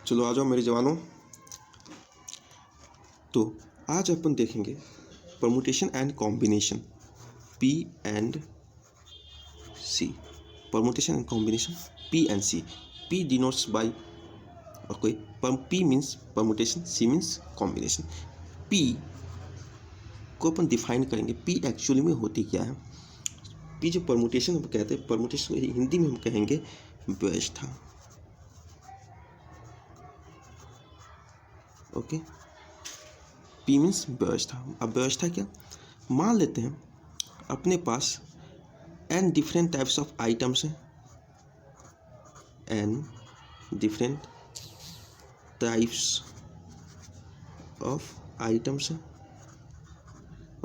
चलो आ जाओ मेरे जवानों। तो आज अपन देखेंगे permutation and combination, P and C. Permutation and combination P and C. P denotes by okay, P means permutation, C means combination. P को अपन डिफाइन करेंगे, पी एक्चुअली में होती क्या है। पी जो परमुटेशन हम कहते हैं, परमुटेशन हिंदी में हम कहेंगे व्यवस्था। ओके, पी मीन्स व्यवस्था। अब व्यवस्था क्या, मान लेते हैं अपने पास n different types of items हैं, n different types of items हैं।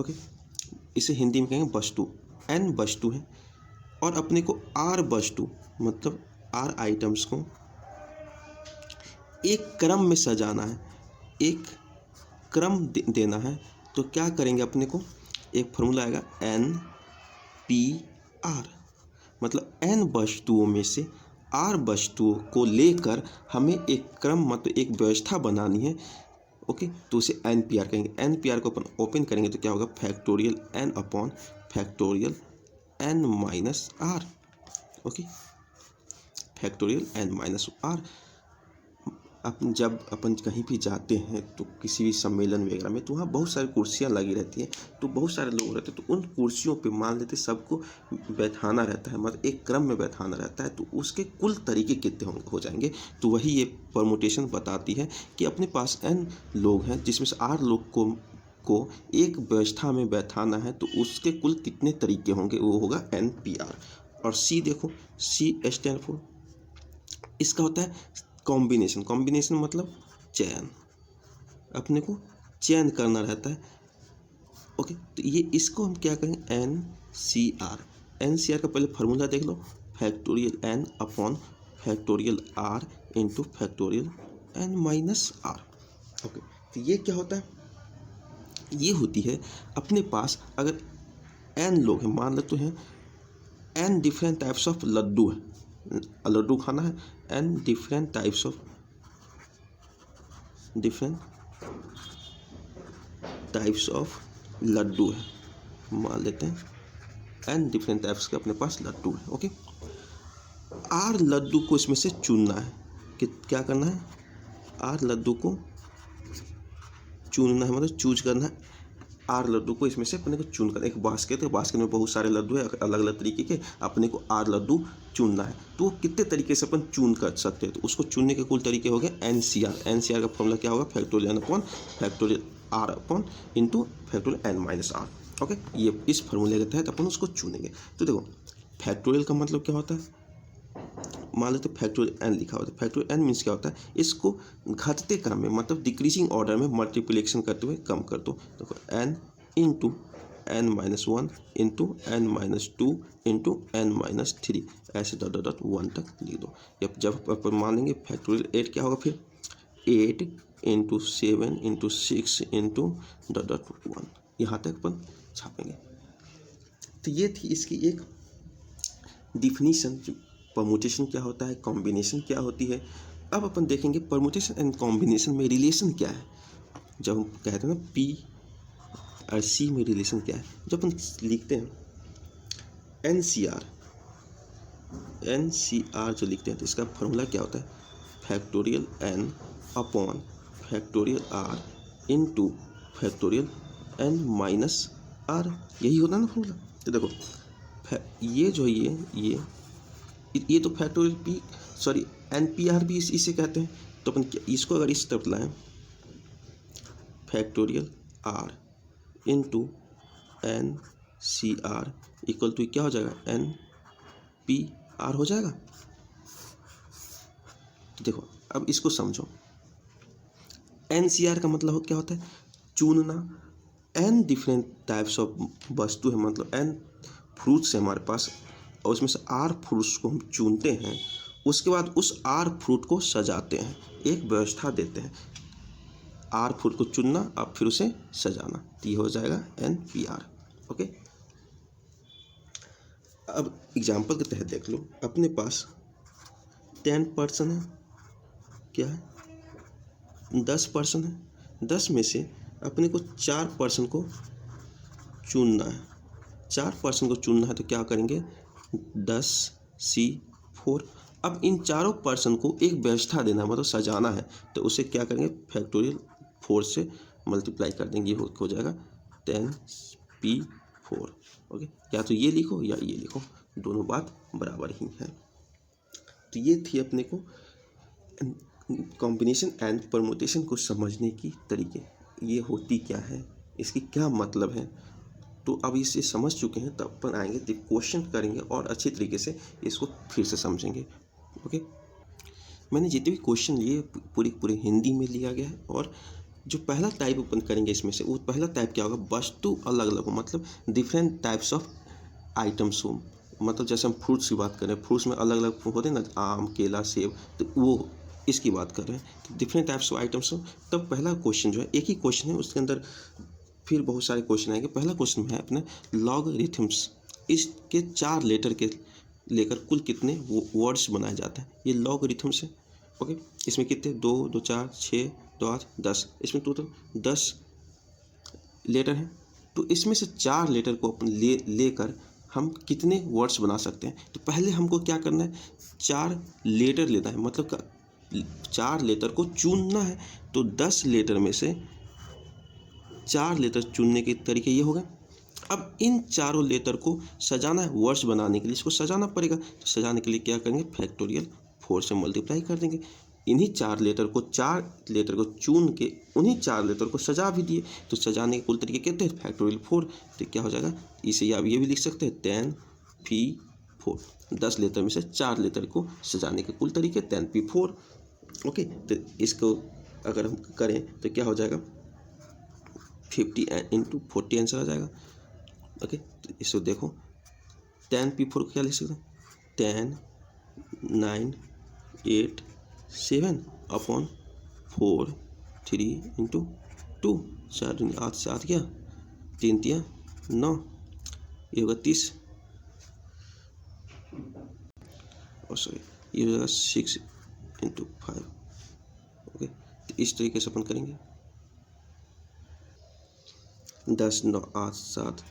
ओके, इसे हिंदी में कहेंगे वस्तु। n वस्तु है और अपने को r वस्तु मतलब r आइटम्स को एक क्रम में सजाना है, एक क्रम देना है। तो क्या करेंगे, अपने को एक फॉर्मूला आएगा n p r, मतलब n वस्तुओं में से r वस्तुओं को लेकर हमें एक क्रम मतलब एक व्यवस्था बनानी है। ओके, तो उसे एन पी आर कहेंगे। एन पी आर को अपन ओपन करेंगे तो क्या होगा, factorial n upon factorial n minus R. Okay, factorial n minus R. जब अपन कहीं भी जाते हैं तो किसी भी सम्मेलन वगैरह में, तो वहाँ बहुत सारी कुर्सियाँ लगी रहती हैं, तो बहुत सारे लोग रहते हैं, तो उन कुर्सियों पे मान लेते सबको बैठाना रहता है, मतलब एक क्रम में बैठाना रहता है, तो उसके कुल तरीके कितने हो जाएंगे। तो वही ये परमुटेशन बताती है कि अपने पास n लोग हैं जिसमें से r लोग को एक व्यवस्था में बैठाना है, तो उसके कुल कितने तरीके होंगे, वो होगा NPR। और सी देखो, सी स्टैंड फॉर, इसका होता है कॉम्बिनेशन। कॉम्बिनेशन मतलब चयन, अपने को चयन करना रहता है। ओके, तो ये इसको हम क्या कहेंगे, NCR। NCR का पहले फार्मूला देख लो, factorial n upon factorial r into factorial n minus r। Okay, तो ये क्या होता है, ये होती है अपने पास अगर n लोग हैं, मान लेते हैं n different types of laddoo है, लड्डू खाना है, n different types of laddoo है, मान लेते हैं n डिफरेंट टाइप्स के अपने पास लड्डू है। ओके, r लड्डू को इसमें से चुनना है कि क्या करना है, r लड्डू को चुनना है, मतलब चूज करना है। r लड्डू को इसमें से अपने को चुन कर, एक बास्केट है, बास्केट में बहुत सारे लड्डू है अलग अलग तरीके के, अपने को r लड्डू चुनना है। तो कितने तरीके से अपन चुन कर सकते हैं, तो उसको चुनने के कुल तरीके हो गए NCR। NCR का फॉर्मूला क्या होगा, factorial n upon factorial r upon into factorial n minus r। Okay, ये इस फॉर्मूले के तहत अपन उसको चुनेंगे। तो देखो, फैक्टोरियल का मतलब क्या होता है, मान लेते फैक्टोरियल n लिखा होता है। फैक्टोरियल n मीन्स क्या होता है, इसको घटते क्रम में मतलब डिक्रीजिंग ऑर्डर में मल्टीप्लिकेशन करते हुए कम कर दो। देखो n into n minus 1 into n minus 2 into n minus 3, ऐसे डॉट डॉट 1 तक लिख दो। जब अपन मान लेंगे फैक्टोरियल 8 क्या होगा, फिर 8 into 7 into 6 into dot dot 1, यहाँ तक अपन छापेंगे। तो ये थी इसकी एक डिफिनीशन, परमुटेशन क्या होता है, कॉम्बिनेशन क्या होती है। अब अपन देखेंगे परमुटेशन एंड कॉम्बिनेशन में रिलेशन क्या है। जब हम कहते हैं ना पी और सी में रिलेशन क्या है, जब अपन लिखते हैं NCR जो लिखते हैं, तो इसका फॉर्मूला क्या होता है, factorial n upon factorial r into factorial n minus r, यही होता है ना फॉर्मूला। तो देखो ये जो ये तो फैक्टोरियल पी, सॉरी NPR भी इसे कहते हैं। तो अपन इसको अगर इस तरफ लाएं, factorial r into NCR equal to क्या हो जाएगा, NPR हो जाएगा। तो देखो अब इसको समझो, NCR का मतलब क्या होता है, चुनना। n डिफरेंट टाइप्स ऑफ वस्तु है, मतलब n फ्रूट्स है हमारे पास, और उसमें से r फ्रूट्स को हम चुनते हैं, उसके बाद उस r फ्रूट को सजाते हैं, एक व्यवस्था देते हैं। r फ्रूट को चुनना, अब फिर उसे सजाना, तो ये हो जाएगा NPR। ओके, अब एग्जाम्पल के तहत देख लो, अपने पास 10 पर्सन है, क्या है 10% है, 10 में से अपने को 4% को चुनना है। 4% को चुनना है तो क्या करेंगे, 10C4। अब इन चारों पर्सन को एक व्यवस्था देना है, मतलब सजाना है, तो उसे क्या करेंगे, फैक्टोरियल 4 से मल्टीप्लाई कर देंगे, ये हो जाएगा 10P4। ओके, या तो ये लिखो या ये लिखो, दोनों बात बराबर ही है। तो ये थी अपने को कॉम्बिनेशन एंड परमुटेशन को समझने की तरीके, ये होती क्या है, इसकी क्या मतलब है। तो अब इसे समझ चुके हैं, तब अपन आएंगे तो क्वेश्चन करेंगे और अच्छी तरीके से इसको फिर से समझेंगे। ओके, मैंने जितने भी क्वेश्चन लिए पूरे हिंदी में लिया गया है, और जो पहला टाइप अपन करेंगे इसमें से, वो पहला टाइप क्या होगा, वस्तु अलग अलग हो, मतलब डिफरेंट टाइप्स ऑफ आइटम्स हो। मतलब जैसे हम फ्रूट्स की बात करें, फ्रूट्स में अलग अलग होते हैं ना, आम, केला, सेब, तो वो इसकी बात कर रहे हैं, तो डिफरेंट टाइप्स ऑफ आइटम्स हो। तब पहला क्वेश्चन जो है, एक ही क्वेश्चन है, उसके अंदर फिर बहुत सारे क्वेश्चन आएंगे। पहला क्वेश्चन है अपने लॉगरिथम्स, इसके 4 लेटर के लेकर कुल कितने वर्ड्स बनाए जाते हैं, ये लॉगरिथम्स है। ओके, इसमें कितने, 2, 2, 4, 6, 2, 8, 10, इसमें टोटल 10 लेटर हैं। तो इसमें से 4 लेटर को अपन लेकर हम कितने वर्ड्स बना सकते हैं। तो पहले हमको क्या करना है, 4 लेटर लेना है, मतलब 4 लेटर को चुनना है। तो 10 लेटर में से 4 लेटर चुनने के तरीके ये हो गए। अब इन चारों लेटर को सजाना है, वर्ड्स बनाने के लिए इसको सजाना पड़ेगा। तो सजाने के लिए क्या करेंगे, फैक्टोरियल 4 से मल्टीप्लाई कर देंगे। इन्हीं 4 लेटर को चुन के उन्हीं 4 लेटर को सजा भी दिए। तो सजाने के कुल तरीके कहते हैं फैक्टोरियल 4। तो क्या हो जाएगा, इसे आप ये भी लिख सकते हैं 10P4। 10 लेटर में से 4 लेटर को सजाने के कुल तरीके 10P4। ओके, तो इसको अगर हम करें तो क्या हो जाएगा, 50 × 40 आंसर आ जाएगा। ओके, तो इसको देखो 10P4 को क्या लिख सकते हैं, 10, 9, 8, 7 अपॉन 4, 3 × 2, 4 दूनी 8 से 8 गया, 3 तिया 9, ये होगा 30, और सॉरी ये हो जाएगा 6 × 5। ओके, तो इस तरीके से अपन करेंगे, 10, 9, 8, 7,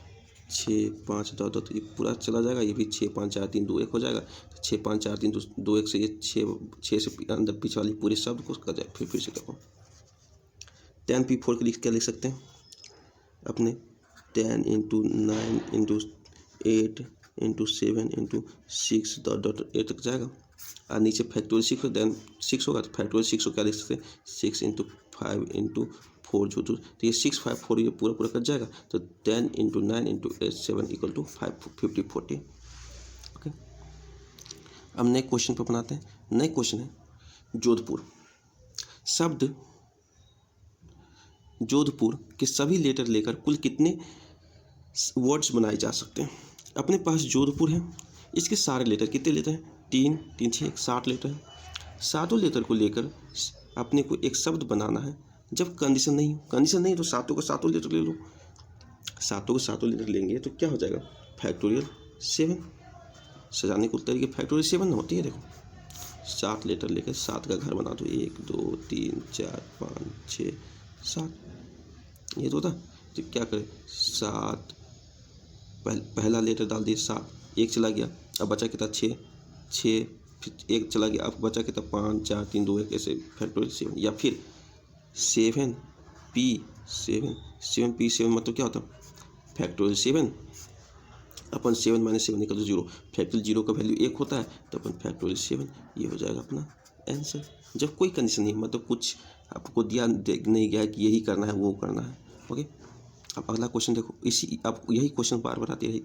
6, 5, 2, 2, तो ये पूरा चला जाएगा। ये भी 6, 5, 4, 3, 2, 1 हो जाएगा। 6, 5, 4, 3, 2, 1 से ये 6 से अंदर पीछे वाली पूरे शब्द को कर जाए। फिर से देखो 10P4 के लिए क्या लिख सकते हैं अपने, 10 × 9 × 8 × 7 × 6 ... 8 तक जाएगा। और नीचे फैक्टोरियल 6 देन 6 होगा, तो फैक्टोरियल 6 को क्या लिख सकते हैं, 6 × 5 × 4 जो, तो ये 6, 5, 4 ये पूरा कट जाएगा। तो 10 × 9 × 8, 7 = 5, 50, 40। ओके, अब नए क्वेश्चन पर बनाते हैं। नए क्वेश्चन है जोधपुर। शब्द जोधपुर के सभी लेटर लेकर कुल कितने वर्ड्स बनाए जा सकते हैं। अपने पास जोधपुर है, इसके सारे लेटर कितने लेटर हैं, 3, 3, 6, 60 लेटर है। 7 लेटर को लेकर अपने को एक शब्द बनाना है। जब कंडीशन नहीं तो 7 लेटर ले लो। 7 लेटर लेंगे तो क्या हो जाएगा, फैक्टोरियल 7। सजाने को तरीके फैक्टोरियल 7 ना होती है। देखो 7 लेटर लेकर 7 का घर बना दो, 1, 2, 3, 4, 5, 6, 7, ये तो होता। तो क्या करें, 7 पहला लेटर डाल दिए 7, 1 चला गया, अब बचा कितना 6, फिर 1 चला गया, अब बचा कितना 5, 4, 3, 2, 1, ऐसे फैक्टोरियल 7। या फिर 7P7, 7P7 मतलब क्या होता है, फैक्टोरियल 7 अपन 7 - 7 निकल तो 0, फैक्टोरियल 0 का वैल्यू 1 होता है, तो अपन फैक्टोरियल 7, ये हो जाएगा अपना आंसर। जब कोई कंडीशन नहीं, मतलब कुछ आपको दिया नहीं गया कि यही करना है वो करना है। ओके, अब अगला क्वेश्चन देखो, अब यही क्वेश्चन बार बार आती रही।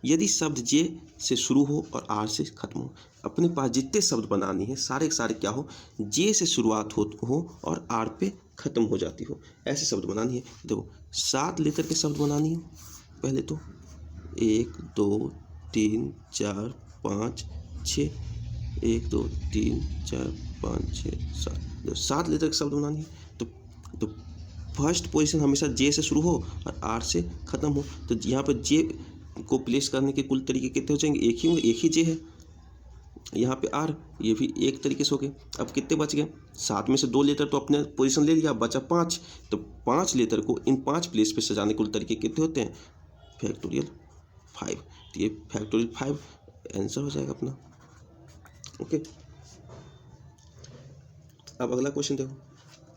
यदि शब्द जे से शुरू हो और आर से खत्म हो। अपने पास जितने शब्द बनानी है सारे के सारे क्या हो, जे से शुरुआत हो और आर पे खत्म हो जाती हो, ऐसे शब्द बनानी है। देखो 7 लेटर के शब्द बनानी है। पहले तो 1, 2, 3, 4, 5, 6, 1, 2, 3, 4, 5, 6, 7, 7 लेटर के शब्द बनानी है। तो फर्स्ट पोजीशन हमेशा जे से शुरू हो और आर से खत्म हो। तो यहाँ पर जे को प्लेस करने के कुल तरीके कितने हो जाएंगे, एक ही होंगे, एक ही जे है। यहाँ पे आर, ये भी एक तरीके से हो गए। अब कितने बच गए, 7 में से 2 लेटर तो अपने पोजीशन ले लिया, बचा 5। तो 5 लेटर को इन 5 प्लेस पे सजाने कुल तरीके कितने होते हैं, फैक्टोरियल 5। तो ये फैक्टोरियल 5 आंसर हो जाएगा अपना। ओके, अब अगला क्वेश्चन देखो,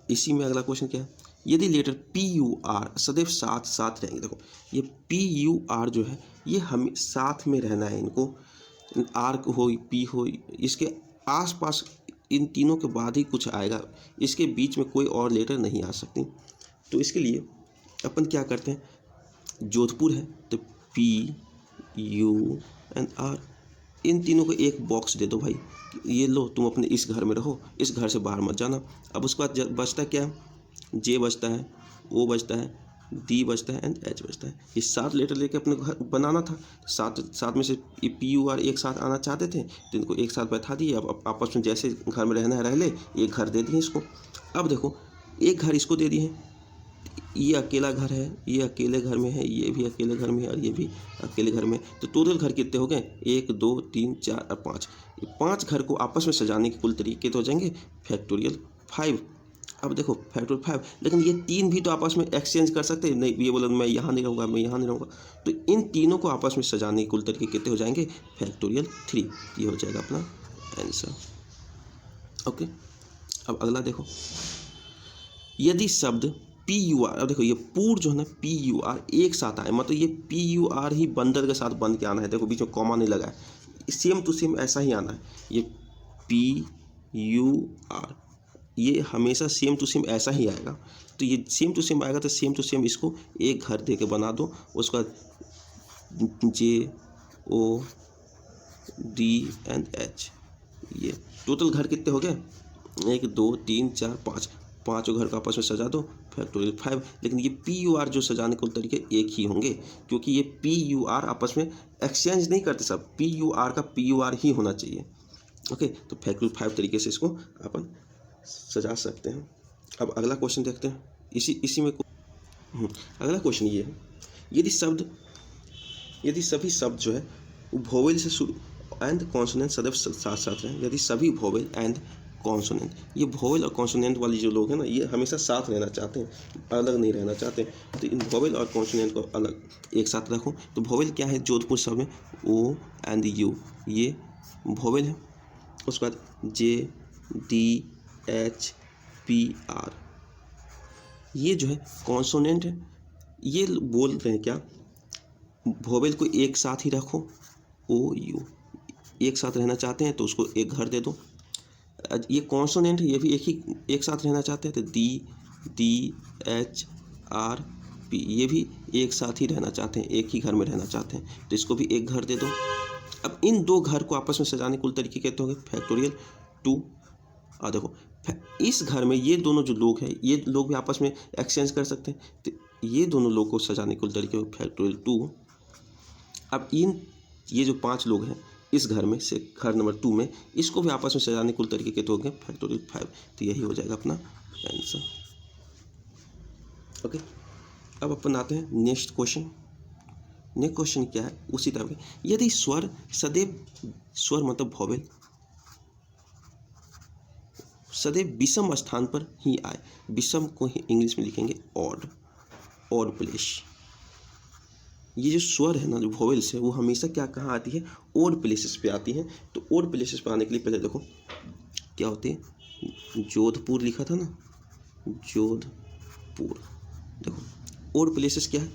इसी में अगला क्वेश्चन क्या है, यदि लेटर पी यू आर सदैव साथ साथ रहेंगे। देखो ये पी यू आर जो है ये हमें साथ में रहना है, इनको आर हो पी हो, इसके आसपास इन तीनों के बाद ही कुछ आएगा, इसके बीच में कोई और लेटर नहीं आ सकती। तो इसके लिए अपन क्या करते हैं, जोधपुर है तो पी यू एंड आर, इन तीनों को एक बॉक्स दे दो भाई, ये लो तुम अपने इस घर में रहो, इस घर से बाहर मत जाना। अब उसके बाद बचता क्या, जे बचता है, ओ बचता है, डी बचता है एंड एच बचता है। ये 7 लेटर लेके अपने घर बनाना था, 7 में से पी यू आर एक साथ आना चाहते थे तो इनको एक साथ बैठा दिए। अब आपस में जैसे घर में रहना है रह ले, एक घर दे दिए इसको। अब देखो एक घर इसको दे दिए, ये अकेला घर है, ये अकेले घर में है, ये भी अकेले घर में है और ये भी अकेले घर में। तो टोटल घर कितने हो गए, 1 2 3 4 और 5। 5 घर को आपस में सजाने के कुल तरीके तो हो जाएंगे फैक्टोरियल 5। अब देखो फैक्टोरियल 5, लेकिन ये 3 भी तो आपस में एक्सचेंज कर सकते हैं, नहीं ये बोला मैं यहाँ नहीं रहूँगा, मैं यहाँ नहीं रहूँगा। तो इन तीनों को आपस में सजाने के कुल तरीके कितने हो जाएंगे, फैक्टोरियल 3। ये हो जाएगा अपना आंसर। ओके, अब अगला देखो, यदि शब्द पी यू आर, अब देखो ये पूर जो है ना पी यू आर एक साथ आए, मतलब ये पी यू आर ही बंदर के साथ बन के आना है। देखो बीच में कॉमा नहीं लगा है, सेम टू सेम ऐसा ही आना है। ये पी यू आर ये हमेशा सेम टू सेम ऐसा ही आएगा। तो ये सेम टू सेम आएगा तो सेम टू सेम इसको एक घर दे के बना दो। उसका जे ओ डी एंड एच, ये टोटल घर कितने हो गए, 1 2 3 4 5, पाँचों घर को आपस में सजा दो फैक्टोरियल 5। लेकिन ये पी यू आर जो सजाने के तरीके एक ही होंगे, क्योंकि ये पी यू आर आपस में एक्सचेंज नहीं करते, सब पी यू आर का पी यू आर ही होना चाहिए। ओके, तो फैक्टोरियल 5 तरीके से इसको अपन सजा सकते हैं। अब अगला क्वेश्चन देखते हैं, इसी में अगला क्वेश्चन ये है, यदि सभी शब्द जो है वोवेल से शुरू एंड कॉन्सोनेंट सदैव साथ साथ रहें। यदि सभी वोवेल एंड कॉन्सोनेंट, ये वोवेल और कॉन्सोनेंट वाली जो लोग हैं ना, ये हमेशा साथ रहना चाहते हैं, अलग नहीं रहना चाहते। तो इन वोवेल और कॉन्सोनेंट को अलग एक साथ रखो। तो वोवेल क्या है, जोधपुर शब्द में ओ एंड यू, ये वोवेल है। उसके बाद जे डी एच पी आर, ये जो है कॉन्सोनेंट है। ये बोल रहे हैं क्या, वोवेल को एक साथ ही रखो, ओ यू एक साथ रहना चाहते हैं तो उसको एक घर दे दो। ये कॉन्सोनेंट है, ये भी एक साथ रहना चाहते हैं तो डी एच आर पी, ये भी एक साथ ही रहना चाहते हैं, एक ही घर में रहना चाहते हैं तो इसको भी एक घर दे दो। अब इन 2 घर को आपस में सजाने कुल तरीके कहते होंगे फैक्टोरियल 2। और देखो इस घर में ये दोनों जो लोग हैं, ये लोग भी आपस में एक्सचेंज कर सकते हैं, तो ये दोनों लोग को सजाने कुल तरीके फैक्टोरियल 2। अब ये जो 5 लोग हैं इस घर में से घर नंबर 2 में, इसको भी आपस में सजाने कुल तरीके के तो होंगे फैक्टोरियल 5। तो यही हो जाएगा अपना आंसर। ओके, अब अपन आते हैं नेक्स्ट क्वेश्चन। नेक्स्ट क्वेश्चन क्या है, उसी तरह के, यदि स्वर सदैव, स्वर मतलब वोवेल, सदैव विषम स्थान पर ही आए, विषम को ही इंग्लिश में लिखेंगे ऑड प्लेस। ये जो स्वर है ना, जो वोवेल्स है, वो हमेशा क्या कहाँ आती है, ओड प्लेसेस पे आती हैं। तो ओड प्लेसेस पे आने के लिए पहले देखो क्या होते हैं, जोधपुर लिखा था ना, जोधपुर। देखो ओड प्लेसेस क्या है,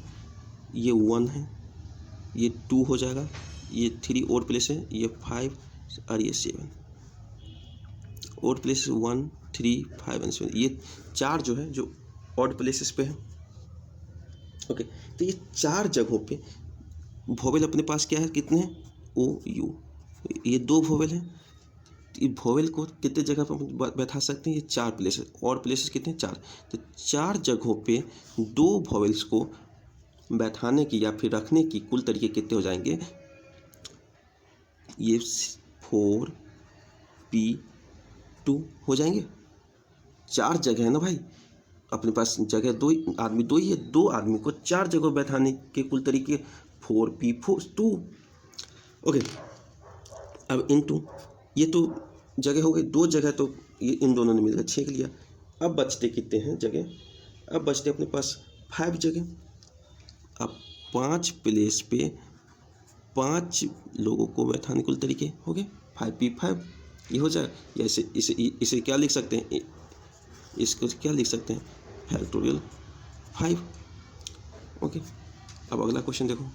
ये 1 है, ये 2 हो जाएगा, ये 3 ओड प्लेस है, ये 5 और ये 7। ओड प्लेसेस 1 3 5 एंड 7, ये 4 जो है जो ऑड प्लेसेस पे है। ओके, तो ये 4 जगहों पे वोवेल अपने पास क्या है, कितने हैं, ओ यू, ये 2 वोवेल हैं। ये वोवेल को कितने जगह पर बैठा सकते हैं, ये 4 प्लेसेस, और प्लेसेस कितने, 4। तो 4 जगहों पे 2 वोवेल्स को बैठाने की या फिर रखने की कुल तरीके कितने हो जाएंगे, ये 4 P2 हो जाएंगे। 4 जगह है ना भाई, अपने पास जगह 2 आदमी 2 ही है, 2 आदमी को 4 जगह बैठाने के कुल तरीके 4P2। ओके, अब इनटू ये तो जगह हो गई, 2 जगह तो ये इन दोनों ने मिलकर 6 लिया। अब बचते कितने हैं जगह? अब बचते अपने पास 5 जगह। अब 5 प्लेस पे 5 लोगों को बैठाने कुल तरीके हो गए 5p5, ये हो जाए। या इसे क्या लिख सकते हैं, इसको क्या लिख सकते हैं, फैक्टोरियल 5। ओके, अब अगला क्वेश्चन देखो।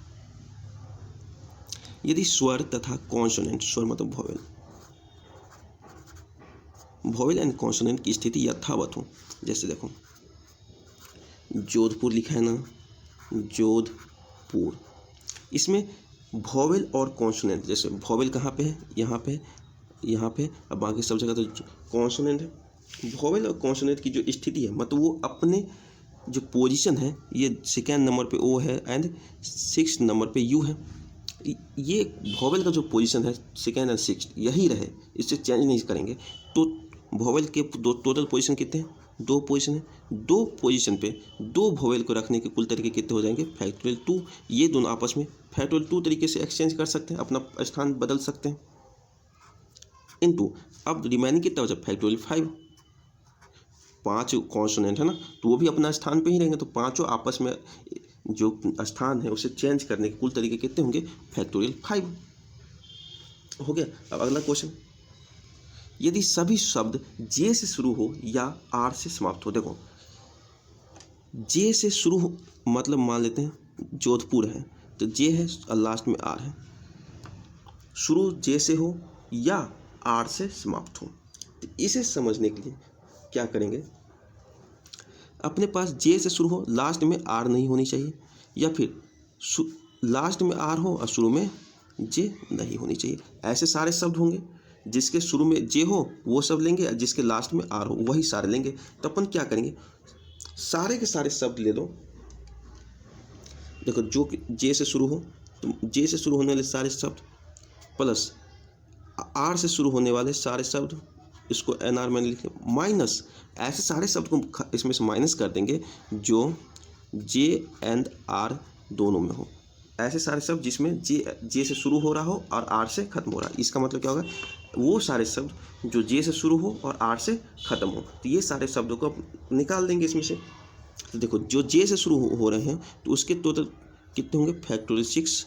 यदि स्वर तथा कॉन्सोनेंट, स्वर मतलब वॉवेल एंड कॉन्सोनेंट की स्थिति यथावत हो, जैसे देखो जोधपुर लिखा है ना, जोधपुर, इसमें वॉवेल और कॉन्सोनेंट, जैसे वॉवेल कहाँ पे है, यहाँ पे, यहाँ पे, अब बाकी सब जगह तो कॉन्सोनेंट है। वॉवेल और कॉन्सोनेंट की जो स्थिति है, मतलब वो अपने जो पोजीशन है, ये सेकेंड नंबर पे ओ है एंड 6 नंबर पे यू है। ये वॉवेल का जो पोजीशन है सेकेंड एंड 6 यही रहे, इससे चेंज नहीं करेंगे। तो वॉवेल के टोटल पोजीशन कितने हैं, 2 पोजीशन है। 2 पोजीशन पे 2 वॉवेल को रखने के कुल तरीके कितने हो जाएंगे, फैक्टोरियल 2। ये दोनों आपस में फैक्टोरियल 2 तरीके से एक्सचेंज कर सकते हैं, अपना स्थान बदल सकते हैं। इनटू अब रिमेनिंग कितना हो जाए, फैक्टोरियल 5। 5 कॉन्सोनेंट है ना, तो वो भी अपना स्थान पे ही रहेंगे, तो पाँचों आपस में जो स्थान है उसे चेंज करने के कुल तरीके कितने होंगे, फैक्टोरियल 5 हो गया। अब अगला क्वेश्चन, यदि सभी शब्द जे से शुरू हो या आर से समाप्त हो। देखो जे से शुरू हो, मतलब मान लेते हैं जोधपुर है, तो जे है और लास्ट में आर है। शुरू जे से हो या आर से समाप्त हो, तो इसे समझने के लिए क्या करेंगे, अपने पास जे से शुरू हो, लास्ट में आर नहीं होनी चाहिए, या फिर लास्ट में आर हो और शुरू में जे नहीं होनी चाहिए। ऐसे सारे शब्द होंगे, जिसके शुरू में जे हो वो सब लेंगे, जिसके लास्ट में आर हो वही सारे लेंगे। तो अपन क्या करेंगे, सारे के सारे शब्द ले लो। देखो जो जे से शुरू हो, तो जे से शुरू होने वाले सारे शब्द प्लस आर से शुरू होने वाले सारे शब्द, इसको एन आर मैंने लिखे, माइनस ऐसे सारे शब्द को इसमें से माइनस कर देंगे जो जे एंड आर दोनों में हो। ऐसे सारे शब्द जिसमें जे से शुरू हो रहा हो और आर से खत्म हो रहा है। इसका मतलब क्या होगा, वो सारे शब्द जो जे से शुरू हो और आर से खत्म हो, तो ये सारे शब्दों को निकाल देंगे इसमें से। तो देखो जो जे से शुरू हो रहे हैं तो उसके टोटल कितने होंगे, फैक्टोरियल 6।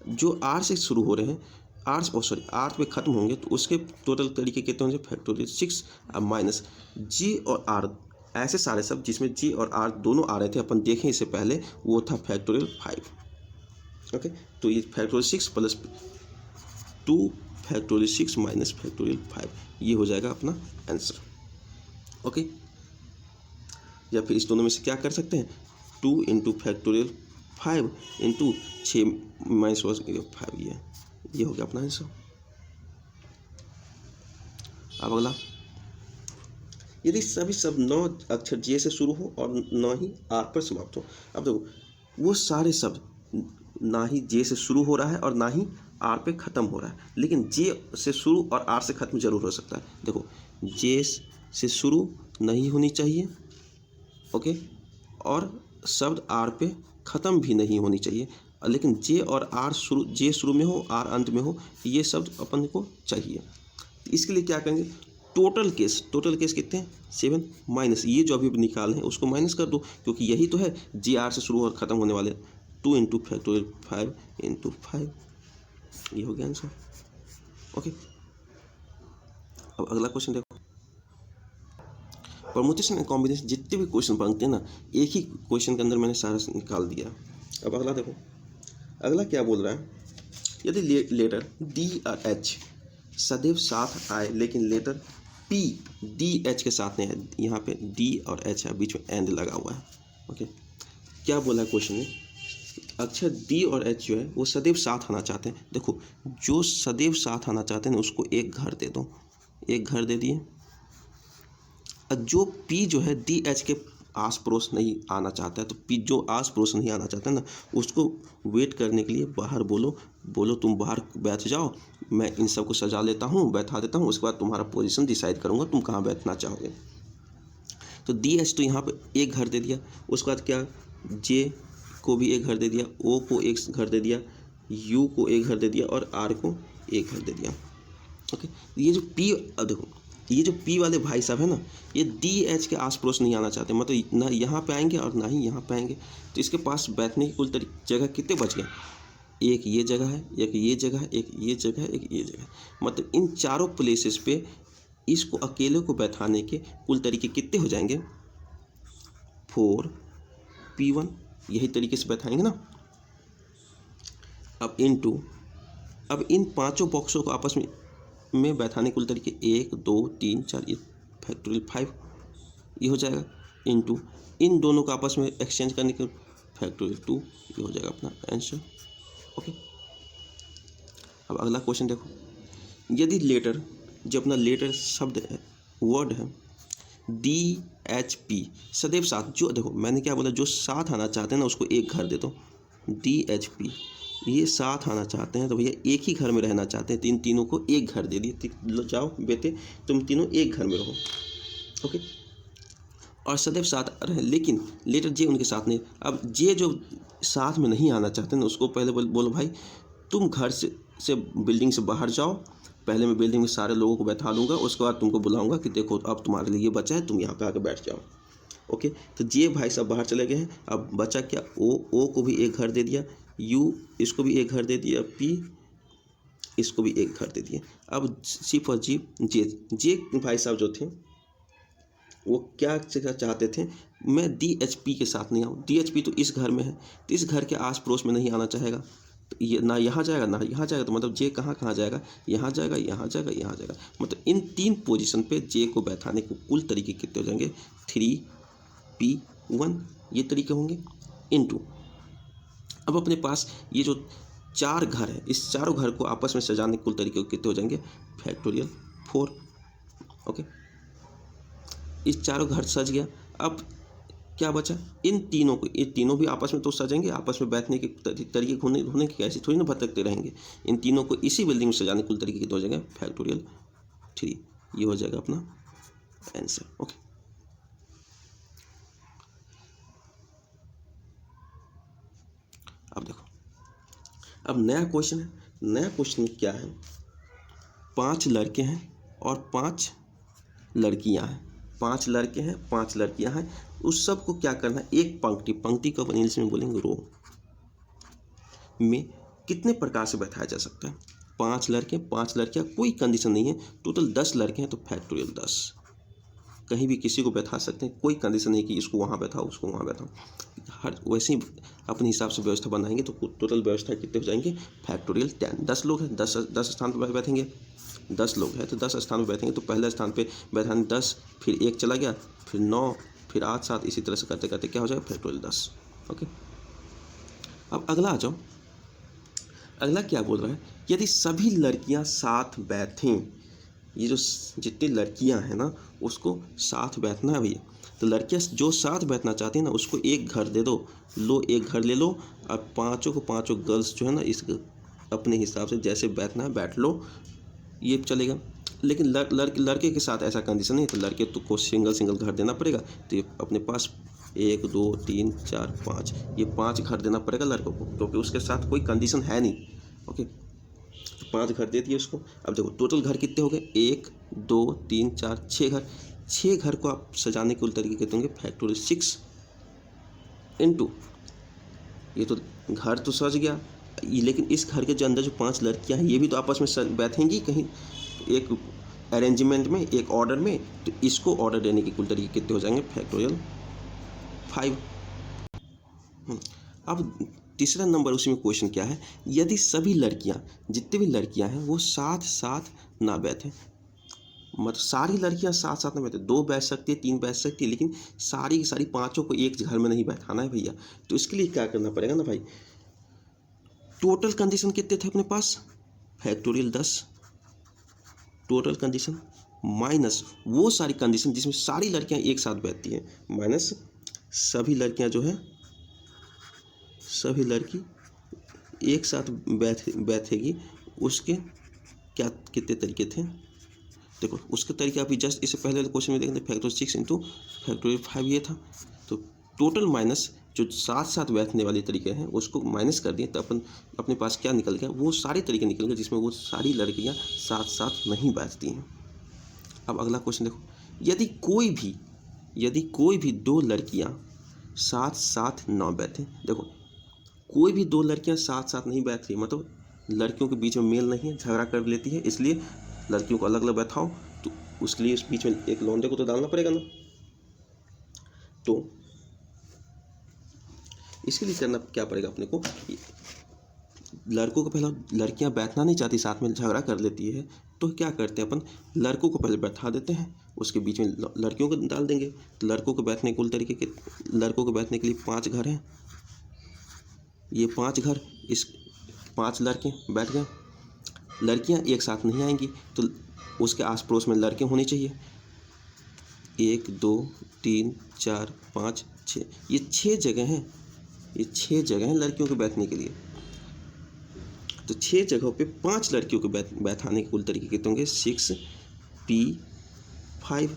जो आर से शुरू हो रहे हैं, आर पे खत्म होंगे, तो उसके टोटल तरीके कितने होंगे, फैक्टोरियल 6 अब माइनस जे और आर। ऐसे सारे शब्द जिसमें जे और आर दोनों आ रहे थे, अपन देखें इससे पहले, वो था फैक्टोरियल 5। ओके, तो ये factorial 6 plus 2 factorial 6 minus factorial 5, ये हो जाएगा अपना आंसर। ओके, या फिर इस दोनों में से क्या कर सकते हैं, 2 इंटू फैक्टोरियल 5 इंटू 6 माइनस 5, ये हो गया अपना आंसर। अब अगला, यदि सभी शब्द 9 अक्षर जे से शुरू हो और ना ही आर पर समाप्त हो। अब देखो वो सारे शब्द ना ही जे से शुरू हो रहा है और ना ही आर पे ख़त्म हो रहा है, लेकिन जे से शुरू और आर से ख़त्म जरूर हो सकता है। देखो जे से शुरू नहीं होनी चाहिए, ओके, और शब्द आर पे ख़त्म भी नहीं होनी चाहिए, लेकिन जे और आर जे शुरू में हो आर अंत में हो, ये शब्द अपन को चाहिए। इसके लिए क्या करेंगे, टोटल केस कितने हैं, 7 माइनस ये जो अभी निकाले हैं उसको माइनस कर दो, क्योंकि यही तो है जे आर से शुरू और ख़त्म होने वाले। 2 इंटू फैक्टोरियल 5 इंटू 5, ये हो गया आंसर। ओके, अब अगला क्वेश्चन देखो। परमुटेशन एंड कॉम्बिनेशन जितने भी क्वेश्चन बनते हैं ना, एक ही क्वेश्चन के अंदर मैंने सारा निकाल दिया। अब अगला देखो, अगला क्या बोल रहा है, यदि लेटर डी और एच सदैव साथ आए लेकिन लेटर पी डी एच के साथ नहीं है, यहाँ पे डी और एच है, बीच में एंड लगा हुआ है। ओके, क्या बोला है क्वेश्चन में, अक्षर डी और एच जो है वो सदैव साथ आना चाहते हैं। देखो जो सदैव साथ आना चाहते हैं उसको एक घर दे दो, एक घर दे दिए। और जो पी जो है डी एच के आस पड़ोस नहीं आना चाहता है, तो पी जो आस पड़ोस नहीं आना चाहता है ना, उसको वेट करने के लिए बाहर बोलो तुम बाहर बैठ जाओ, मैं इन सब को सजा लेता हूँ, बैठा देता हूँ, उसके बाद तुम्हारा पोजीशन डिसाइड करूँगा तुम कहाँ बैठना चाहोगे। तो डी एच तो यहाँ पे एक घर दे दिया, उसके बाद क्या, जे को भी एक घर दे दिया, ओ को एक घर दे दिया, यू को एक घर दे दिया और आर को एक घर दे दिया। ओके, ये जो पी, अब देखो ये जो पी वाले भाई साहब है ना, ये डी एच के आस पड़ोस नहीं आना चाहते, मतलब ना यहाँ पे आएंगे और ना ही यहाँ पे आएंगे। तो इसके पास बैठने की कुल जगह कितने बच गए, एक ये जगह है, एक ये जगह है, एक ये जगह है, एक ये जगह है। मतलब इन चारों प्लेसेस पे इसको अकेले को बैठाने के कुल तरीके कितने हो जाएंगे, 4p1, यही तरीके से बैठाएंगे ना। अब अब इन पांचों बॉक्सों को आपस में बैठाने कुल तरीके 1 2 3 4, ये फैक्टोरियल 5 ये हो जाएगा, इनटू इन दोनों को आपस में एक्सचेंज करने के फैक्टोरियल 2, ये हो जाएगा अपना आंसर। ओके, अब अगला क्वेश्चन देखो, यदि लेटर, जो अपना लेटर शब्द है, वर्ड है DHP, सदैव साथ, जो देखो मैंने क्या बोला, जो साथ आना चाहते हैं ना उसको एक घर दे दो। DHP ये साथ आना चाहते हैं तो भैया एक ही घर में रहना चाहते हैं, इन तीनों को एक घर दे दिए, जाओ बेटे तुम तीनों एक घर में रहो। ओके, और सदैव साथ रहे, लेकिन लेटर जे उनके साथ नहीं। अब जे जो साथ में नहीं आना चाहते ना उसको पहले बोलो भाई तुम घर से बिल्डिंग से बाहर जाओ, पहले मैं बिल्डिंग में सारे लोगों को बैठा लूँगा, उसके बाद तुमको बुलाऊंगा कि देखो अब तुम्हारे लिए ये बचा है, तुम यहाँ पे आके बैठ जाओ। ओके, तो जे भाई सब बाहर चले गए हैं। अब बचा क्या, ओ को भी एक घर दे दिया, यू इसको भी एक घर दे दिया, पी इसको भी एक घर दे दिया। अब सी फॉर जी, जे भाई साहब जो थे वो क्या चाहते थे, मैं DHP के साथ नहीं आऊँ, DHP तो इस घर में है, तो इस घर के आस पड़ोस में नहीं आना चाहेगा, तो ये ना यहाँ जाएगा ना यहाँ जाएगा, तो मतलब जे कहाँ जाएगा, यहाँ जाएगा, यहाँ जाएगा, यहाँ जाएगा। मतलब इन तीन पोजीशन पे जे को बैठाने को कुल तरीके कितने हो जाएंगे, 3p1 ये तरीके होंगे, इनटू अब अपने पास ये जो चार घर है, इस चारों घर को आपस में सजाने के कुल तरीके कितने हो जाएंगे, फैक्टोरियल 4। ओके, इस चारों घर सज गया। अब क्या बचा, इन तीनों को, ये तीनों भी आपस में तो सजेंगे, आपस में बैठने के तरीके घूमने की कैसे थोड़ी ना भटकते रहेंगे। इन तीनों को इसी बिल्डिंग में सजाने कुल तरीके कितने हो जाएंगे, फैक्टोरियल 3, ये हो जाएगा अपना आंसर। ओके, अब देखो, अब नया क्वेश्चन है। नया क्वेश्चन में क्या है, 5 लड़के हैं और 5 लड़कियां हैं, 5 लड़के हैं 5 लड़कियां हैं, उस सब को क्या करना है, एक पंक्ति को इंग्लिश में बोलेंगे रो में कितने प्रकार से बैठाया जा सकता है। 5 लड़के 5 लड़कियां, कोई कंडीशन नहीं है, टोटल 10 लड़के हैं तो फैक्टोरियल 10, कहीं भी किसी को बैठा सकते हैं, कोई कंडीशन नहीं कि इसको वहाँ बैठाओ उसको वहाँ बैठाओ, हर वैसे ही अपने हिसाब से व्यवस्था बनाएंगे तो टोटल व्यवस्था कितने हो जाएंगे, फैक्टोरियल 10। 10 लोग हैं, 10 स्थान पर बैठेंगे, 10 लोग हैं तो 10 स्थान पर बैठेंगे, तो पहले स्थान पे बैठाने 10, फिर 1 चला गया, फिर 9, फिर 8 7, इसी तरह से करते करते क्या हो जाएगा, फैक्टोरियल 10। ओके, अब अगला आ जाओ, अगला क्या बोल रहा है, यदि सभी लड़कियां साथ बैठें, ये जो जितनी लड़कियां हैं ना उसको साथ बैठना है भैया, तो लड़कियां जो साथ बैठना चाहती हैं ना उसको एक घर दे दो, लो एक घर ले लो, अब पांचों को पांचों गर्ल्स जो है ना इस अपने हिसाब से जैसे बैठना है बैठ लो, ये चलेगा। लेकिन लड़के के साथ ऐसा कंडीशन नहीं, तो लड़के तो को सिंगल घर देना पड़ेगा, तो ये अपने पास 1 2 3 4 5, ये 5 घर देना पड़ेगा लड़कों को, क्योंकि उसके साथ कोई कंडीशन है नहीं। ओके, तो 5 घर दे दिए उसको। अब देखो टोटल घर कितने हो गए, 1 2 3 4 6 घर, 6 घर को आप सजाने के उल तरीके कितने होंगे, फैक्टोरियल 6 इनटू, ये तो घर तो सज गया, लेकिन इस घर के जो अंदर जो 5 लड़कियां हैं ये भी तो आपस में बैठेंगी कहीं एक अरेंजमेंट में, एक ऑर्डर में, तो इसको ऑर्डर देने के कुल तरीके कितने हो जाएंगे, फैक्टोरियल 5। अब तीसरा नंबर उसी में क्वेश्चन क्या है, यदि सभी लड़कियां, जितनी भी लड़कियां हैं वो साथ साथ ना बैठें, मतलब सारी लड़कियां साथ साथ ना बैठे, 2 बैठ सकती है 3 बैठ सकती है, लेकिन सारी की सारी पांचों को एक घर में नहीं बैठाना है भैया, तो इसके लिए क्या करना पड़ेगा ना भाई, टोटल कंडीशन कितने थे अपने पास, फैक्टोरियल 10 टोटल कंडीशन माइनस वो सारी कंडीशन जिसमें सारी लड़कियां एक साथ बैठती हैं, माइनस सभी लड़कियां जो है, सभी लड़की एक साथ बैठेगी, उसके क्या कितने तरीके थे, देखो उसके तरीके अभी जस्ट इससे पहले क्वेश्चन में देखेंगे, फैक्टोरियल 6 इंटू फैक्टोरियल 5 ये था, तो टोटल माइनस जो साथ साथ बैठने वाले तरीके हैं उसको माइनस कर दिए तो अपने पास क्या निकल गया, वो सारे तरीके निकल गए जिसमें वो सारी लड़कियां साथ साथ नहीं बैठती हैं। अब अगला क्वेश्चन देखो, यदि कोई भी दो लड़कियां साथ साथ ना बैठे, देखो कोई भी दो लड़कियां साथ साथ नहीं बैठ रही, मतलब लड़कियों के बीच में मेल नहीं है, झगड़ा कर लेती है, इसलिए लड़कियों को अलग अलग बैठाओ, तो उसके लिए इस बीच में एक लौंडे को तो डालना पड़ेगा ना। तो इसके लिए करना क्या पड़ेगा अपने को, लड़कों को पहले, लड़कियां बैठना नहीं चाहती, साथ में झगड़ा कर लेती है, तो क्या करते हैं अपन, लड़कों को पहले बैठा देते हैं, उसके बीच में लड़कियों को डाल देंगे। तो लड़कों को बैठने कुल तरीके के, लड़कों को बैठने के लिए 5 घर हैं, ये 5 घर, इस 5 लड़के बैठ गए। लड़कियां एक साथ नहीं आएंगी तो उसके आस पड़ोस में लड़के होने चाहिए, 1 2 3 4 5 6, ये 6 जगह हैं, ये 6 जगह हैं लड़कियों के बैठने के लिए। तो 6 जगहों पे 5 लड़कियों को बैठाने के कुल तरीके कितने होंगे, 6p5।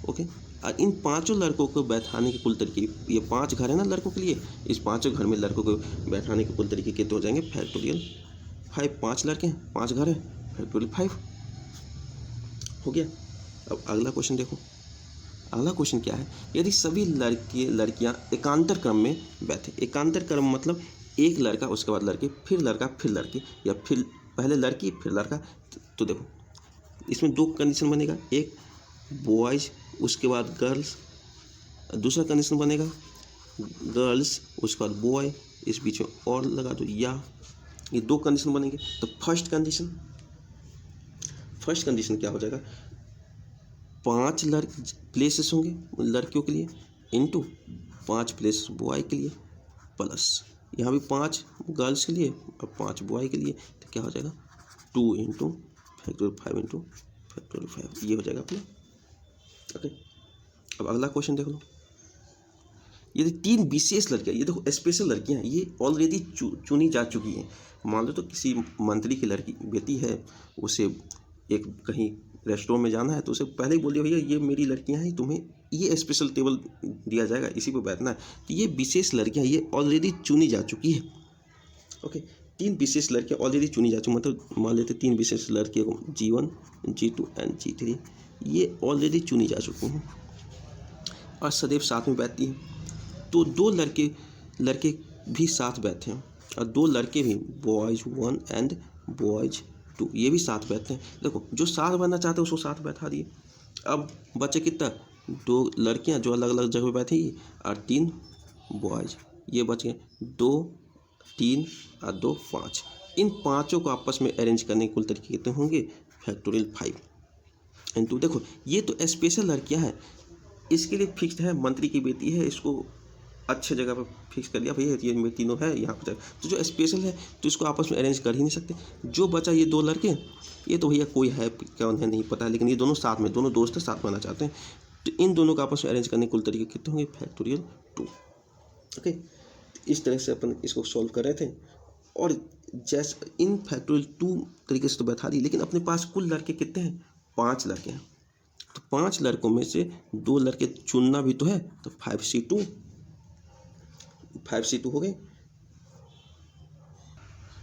ओके, और इन 5 लड़कों को बैठाने के कुल तरीके, ये 5 घर है ना लड़कों के लिए, इस 5 घर में लड़कों को बैठाने के कुल तरीके कितने हो जाएंगे, फैक्टोरियल 5। 5 लड़के हैं, 5 घर हैं, फैक्टोरियल 5 हो गया। अब अगला क्वेश्चन देखो, अगला क्वेश्चन क्या है, यदि सभी लड़कियां एकांतर क्रम में बैठे, एकांतर क्रम मतलब एक लड़का उसके बाद लड़की, फिर लड़का फिर लड़की, या फिर पहले लड़की फिर लड़का, तो देखो इसमें 2 कंडीशन बनेगा, एक बॉयज़ उसके बाद गर्ल्स, दूसरा कंडीशन बनेगा गर्ल्स उसके बाद बॉय, इस बीच में और लगा दो या, ये 2 कंडीशन बनेंगे। तो फर्स्ट कंडीशन क्या हो जाएगा, 5 प्लेसेस होंगे लड़कियों के लिए इंटू 5 प्लेसेस बॉय के लिए, प्लस यहाँ भी 5 गर्ल्स के लिए और 5 बॉय के लिए, तो क्या हो जाएगा 2 इंटू फैक्टोरियल 5 इंटू फैक्टोरियल 5, ये हो जाएगा अपना। ओके, अब अगला क्वेश्चन देख लो, यदि 3 विशेष लड़कियाँ, ये देखो स्पेशल लड़कियाँ, ये ऑलरेडी चुनी जा चुकी हैं। मान लो तो किसी मंत्री की लड़की बेटी है, उसे एक कहीं रेस्टोरेंट में जाना है, तो उसे पहले ही बोलिए भैया ये मेरी लड़कियां हैं, तुम्हें ये स्पेशल टेबल दिया जाएगा, इसी पे बैठना है। तो ये विशेष लड़कियां ये ऑलरेडी चुनी जा चुकी है। ओके, 3 विशेष लड़कियां ऑलरेडी चुनी जा चुकी, मतलब मान लेते 3 विशेष लड़कियों को G1 G2 एंड G3, ये ऑलरेडी चुनी जा चुकी हैं और सदैव साथ में बैठती हैं। तो 2 लड़के भी साथ बैठे हैं और 2 लड़के भी बॉयज़ 1 एंड बॉयज़ 2, ये भी साथ बैठते हैं। देखो जो साथ बनना चाहते हैं उसको साथ बैठा दिए। अब बचे कितना, 2 लड़कियां जो अलग अलग जगह बैठेगी और 3 बॉयज़, ये बच गए 2 3 और 2 5। इन 5 को आपस में अरेंज करने के कुल तरीके कितने होंगे, फैक्टोरियल 5 इंटू, देखो ये तो स्पेशल लड़कियां हैं, इसके लिए फिक्स्ड है, मंत्री की बेटी है, इसको अच्छे जगह पर फिक्स कर लिया भैया ये मेरे तीनों है यहाँ पर। तो जो स्पेशल है तो इसको आपस में अरेंज कर ही नहीं सकते। जो बचा ये 2 लड़के, ये तो भैया कोई है कौन है नहीं पता, लेकिन ये दोनों साथ में, दोनों दोस्त साथ में आना चाहते हैं, तो इन दोनों का आपस में अरेंज करने के कुल तरीके कितने होंगे, फैक्टोरियल 2। ओके, इस तरह से अपन इसको सॉल्व कर रहे थे। और जैसे इन फैक्टोरियल 2 तरीके से तो बैठा दी, लेकिन अपने पास कुल लड़के कितने हैं, 5 लड़के हैं। तो 5 लड़कों में से 2 लड़के चुनना भी तो है, तो 5C2 हो गए,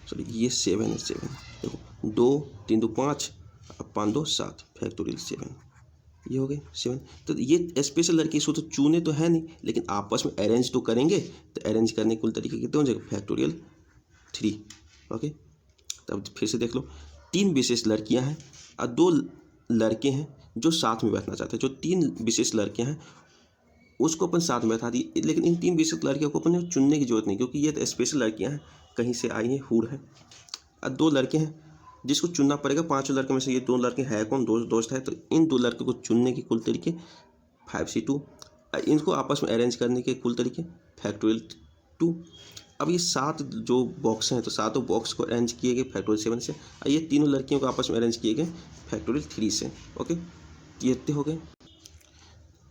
सॉरी ये 7 है, 7 देखो 2 3 2 5 और 5 2 7, फैक्टोरियल 7, ये हो गए 7। तो ये स्पेशल लड़की इसको तो चुने तो है नहीं, लेकिन आपस में अरेंज तो करेंगे, तो अरेंज करने के कुल तरीके कितने हो जाएगा, फैक्टोरियल 3। ओके, तब फिर से देख लो, 3 विशेष लड़कियां हैं और 2 लड़के हैं जो साथ में बैठना चाहते हैं। जो 3 विशेष लड़कियां हैं उसको अपन साथ में बैठा दी, लेकिन इन 3 विशेष लड़कियों को अपन चुनने की जरूरत नहीं, क्योंकि ये तो स्पेशल लड़कियां हैं, कहीं से आई हैं, हूर है। और 2 लड़के हैं जिसको चुनना पड़ेगा, 5 लड़के में से ये 2 लड़के है कौन, दोस्त है, तो इन 2 लड़के को चुनने के कुल तरीके 5C2, इनको आपस में अरेंज करने के कुल तरीके फैक्टोरियल 2। अब ये 7 जो बॉक्स हैं, तो 7 बॉक्स को अरेंज किए गए फैक्टोरियल 7 से, और ये तीनों लड़कियों को आपस में अरेंज किए गए फैक्टोरियल 3 से। ओके, ये इतने हो गए।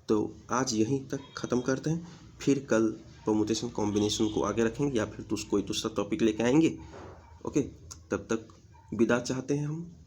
तो आज यहीं तक ख़त्म करते हैं, फिर कल परमुटेशन कॉम्बिनेशन को आगे रखेंगे या फिर कोई दूसरा टॉपिक लेके आएंगे। ओके, तब तक विदा चाहते हैं हम।